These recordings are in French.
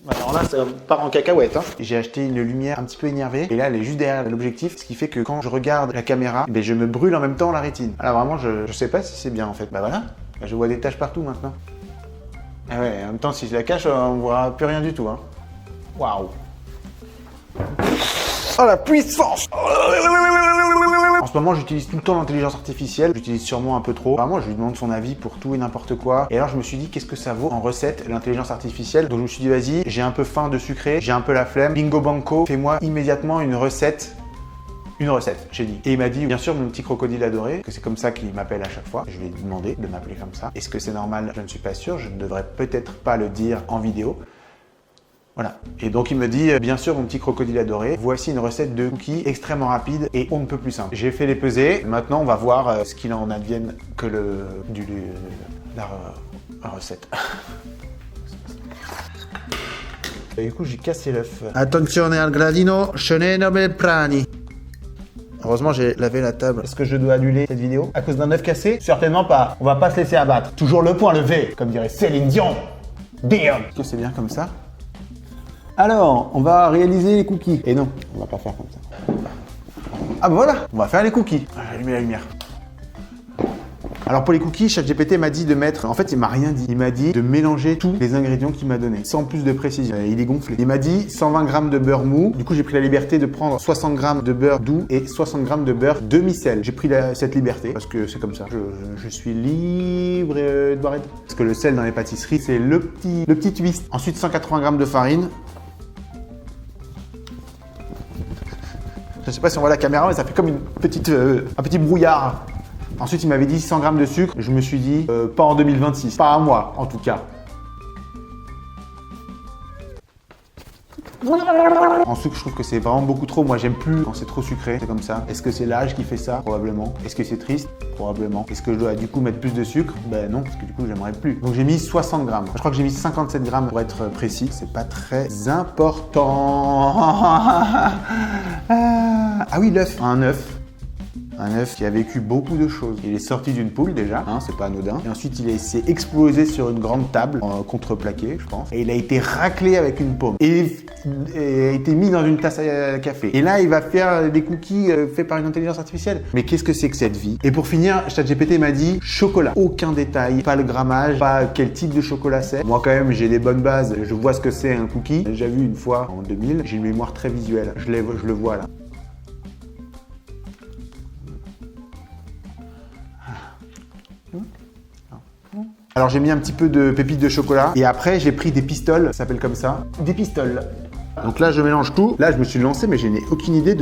Alors là, ça part en cacahuète. Hein. J'ai acheté une lumière un petit peu énervée et là, elle est juste derrière l'objectif, ce qui fait que quand je regarde la caméra, ben, je me brûle en même temps la rétine. Alors vraiment, je sais pas si c'est bien en fait. Bah voilà, je vois des taches partout maintenant. Ah ouais, en même temps, si je la cache, on voit plus rien du tout. Hein. Waouh. Oh la puissance! En ce moment, j'utilise tout le temps l'intelligence artificielle. J'utilise sûrement un peu trop. Vraiment, je lui demande son avis pour tout et n'importe quoi. Et alors, je me suis dit, qu'est-ce que ça vaut en recette, l'intelligence artificielle? Donc, je me suis dit, vas-y, j'ai un peu faim de sucré, j'ai un peu la flemme. Bingo banco, fais-moi immédiatement une recette. Une recette, j'ai dit. Et il m'a dit, bien sûr, mon petit crocodile adoré, que c'est comme ça qu'il m'appelle à chaque fois. Je lui ai demandé de m'appeler comme ça. Est-ce que c'est normal? Je ne suis pas sûr. Je ne devrais peut-être pas le dire en vidéo. Voilà. Et donc il me dit, bien sûr mon petit crocodile adoré, voici une recette de cookies extrêmement rapide et on ne peut plus simple. J'ai fait les pesées, maintenant on va voir ce qu'il en advienne que la recette. Et du coup j'ai cassé l'œuf. Attenzione al gradino, sceneno bel prani. Heureusement j'ai lavé la table. Est-ce que je dois annuler cette vidéo à cause d'un œuf cassé? Certainement pas. On va pas se laisser abattre. Toujours le point levé, comme dirait Céline Dion. Damn. Est-ce que c'est bien comme ça? Alors, on va réaliser les cookies. Et non, on va pas faire comme ça. Ah bah voilà, on va faire les cookies. J'ai allumé la lumière. Alors pour les cookies, ChatGPT m'a dit de mettre... En fait, il m'a rien dit. Il m'a dit de mélanger tous les ingrédients qu'il m'a donnés, sans plus de précision. Il est gonflé. Il m'a dit 120 g de beurre mou. Du coup, j'ai pris la liberté de prendre 60 g de beurre doux et 60 g de beurre demi-sel. J'ai pris cette liberté parce que c'est comme ça. Je suis libre de boire et de... Parce que le sel dans les pâtisseries, c'est le petit twist. Ensuite, 180 g de farine. Je sais pas si on voit la caméra, mais ça fait comme un petit brouillard. Ensuite, il m'avait dit 100 g de sucre. Je me suis dit, pas en 2026. Pas à moi, en tout cas. En sucre, je trouve que c'est vraiment beaucoup trop. Moi, j'aime plus quand c'est trop sucré. C'est comme ça. Est-ce que c'est l'âge qui fait ça? Probablement. Est-ce que c'est triste? Probablement. Est-ce que je dois du coup mettre plus de sucre? Ben non, parce que du coup, j'aimerais plus. Donc, j'ai mis 60 g. Je crois que j'ai mis 57 g pour être précis. C'est pas très important. Ah oui, l'œuf. Un œuf. Un œuf qui a vécu beaucoup de choses. Il est sorti d'une poule déjà, hein, c'est pas anodin. Et ensuite, il s'est explosé sur une grande table, contreplaqué, je pense. Et il a été raclé avec une paume. Et a été mis dans une tasse à café. Et là, il va faire des cookies faits par une intelligence artificielle. Mais qu'est-ce que c'est que cette vie? Et pour finir, ChatGPT m'a dit chocolat. Aucun détail, pas le grammage, pas quel type de chocolat c'est. Moi, quand même, j'ai des bonnes bases. Je vois ce que c'est un cookie. J'ai déjà vu une fois en 2000. J'ai une mémoire très visuelle. Je le vois là. Alors j'ai mis un petit peu de pépites de chocolat et après j'ai pris des pistoles, ça s'appelle comme ça, des pistoles. Donc là je mélange tout. Là je me suis lancé mais je n'ai aucune idée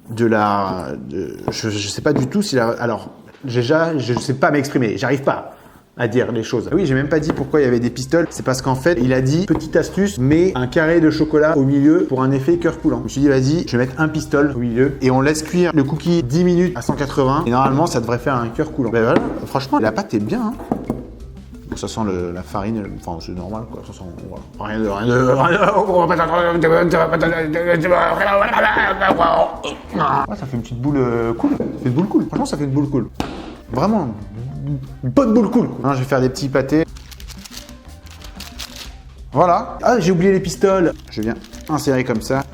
je sais pas du tout si alors déjà je sais pas m'exprimer, j'arrive pas à dire les choses. Oui, j'ai même pas dit pourquoi il y avait des pistoles. C'est parce qu'en fait, il a dit, petite astuce, mets un carré de chocolat au milieu pour un effet cœur coulant. Je me suis dit, vas-y, je vais mettre un pistole au milieu et on laisse cuire le cookie 10 minutes à 180 et normalement, ça devrait faire un cœur coulant. Ben voilà, franchement, la pâte est bien. Hein. Donc ça sent la farine, enfin c'est normal quoi, ça sent rien de... Ça fait une petite boule cool. Ça fait une boule cool. Franchement, ça fait une boule cool. Vraiment. Une bonne boule cool. Hein, je vais faire des petits pâtés. Voilà. Ah, j'ai oublié les pistoles. Je viens insérer comme ça.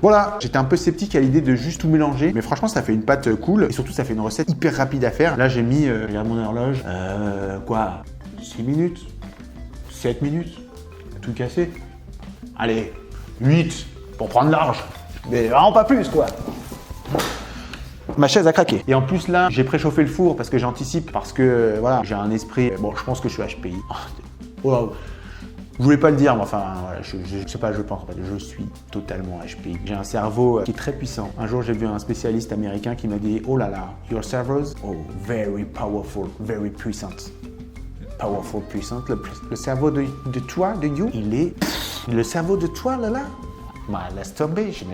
Voilà. J'étais un peu sceptique à l'idée de juste tout mélanger. Mais franchement, ça fait une pâte cool. Et surtout, ça fait une recette hyper rapide à faire. Là, j'ai mis, regarde mon horloge. 6 minutes 7 minutes. Tout cassé. Allez, 8 pour prendre large. Mais vraiment pas plus, quoi. Ma chaise a craqué. Et en plus là, j'ai préchauffé le four parce que j'anticipe, parce que voilà, j'ai un esprit. Bon, je pense que je suis HPI. Wow. Je voulais pas le dire, mais enfin, voilà, je sais pas, je pense pas. Je suis totalement HPI. J'ai un cerveau qui est très puissant. Un jour, j'ai vu un spécialiste américain qui m'a dit, oh là là, your servers, oh, very powerful, very puissant. Powerful, puissante. Le cerveau de toi, de you, il est. Le cerveau de toi, là. Bah, laisse tomber, je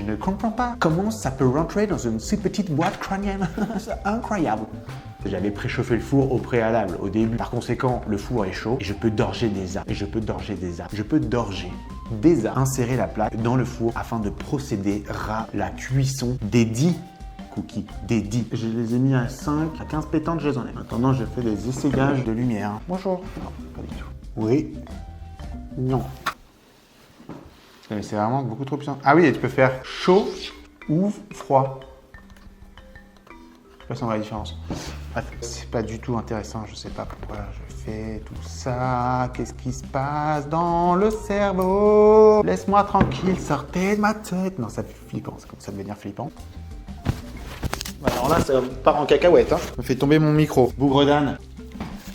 ne comprends pas comment ça peut rentrer dans une si petite boîte crânienne. C'est incroyable. J'avais préchauffé le four au préalable, au début. Par conséquent, le four est chaud et je peux dorger des arbres. Insérer la plaque dans le four afin de procéder à la cuisson des 10 cookies. Des 10. Je les ai mis à 5, à 15 pétantes, je les enlève. En attendant, je fais des essayages de lumière. Bonjour. Non, pas du tout. Oui. Non. Mais c'est vraiment beaucoup trop puissant. Ah oui, et tu peux faire chaud ou froid. Je sais pas si on voit la différence. Bref, c'est pas du tout intéressant. Je sais pas pourquoi je fais tout ça. Qu'est-ce qui se passe dans le cerveau? Laisse-moi tranquille, sortez de ma tête. Non, ça fait flippant. Ça commence à devenir flippant. Alors là, ça part en cacahuète. Hein. Ça me fait tomber mon micro. Bougre d'âne.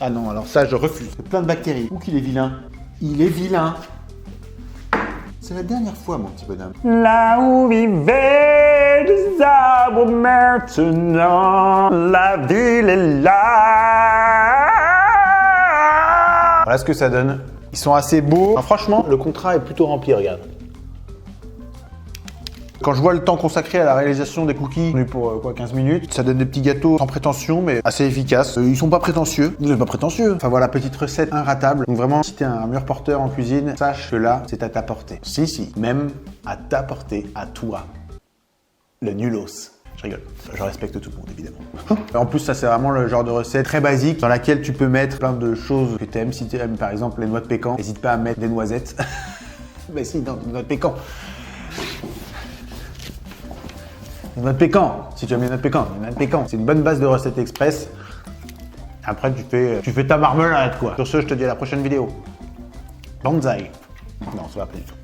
Ah non, alors ça, je refuse. C'est plein de bactéries. Ou qu'il est vilain. Il est vilain. C'est la dernière fois, mon petit bonhomme. Là où vivaient les arbres maintenant, la ville est là. Voilà ce que ça donne. Ils sont assez beaux. Enfin, franchement, le contrat est plutôt rempli, regarde. Quand je vois le temps consacré à la réalisation des cookies, on est pour quoi, 15 minutes, ça donne des petits gâteaux sans prétention, mais assez efficaces. Ils sont pas prétentieux. Vous n'êtes pas prétentieux. Enfin voilà, petite recette inratable. Donc vraiment, si t'es un mûr porteur en cuisine, sache que là, c'est à ta portée. Si, même à ta portée, à toi. Le nulos. Je rigole. Je respecte tout le monde, évidemment. En plus, ça, c'est vraiment le genre de recette très basique dans laquelle tu peux mettre plein de choses que tu aimes. Si tu aimes, par exemple, les noix de pécan, n'hésite pas à mettre des noisettes. Mais si, non, des noix de pécan. Des noix de pécan, si tu aimes les noix de pécan, des noix de pécan. C'est une bonne base de recette express. Après, tu fais ta marmelade, quoi. Sur ce, je te dis à la prochaine vidéo. Banzai. Non, ça va pas du tout.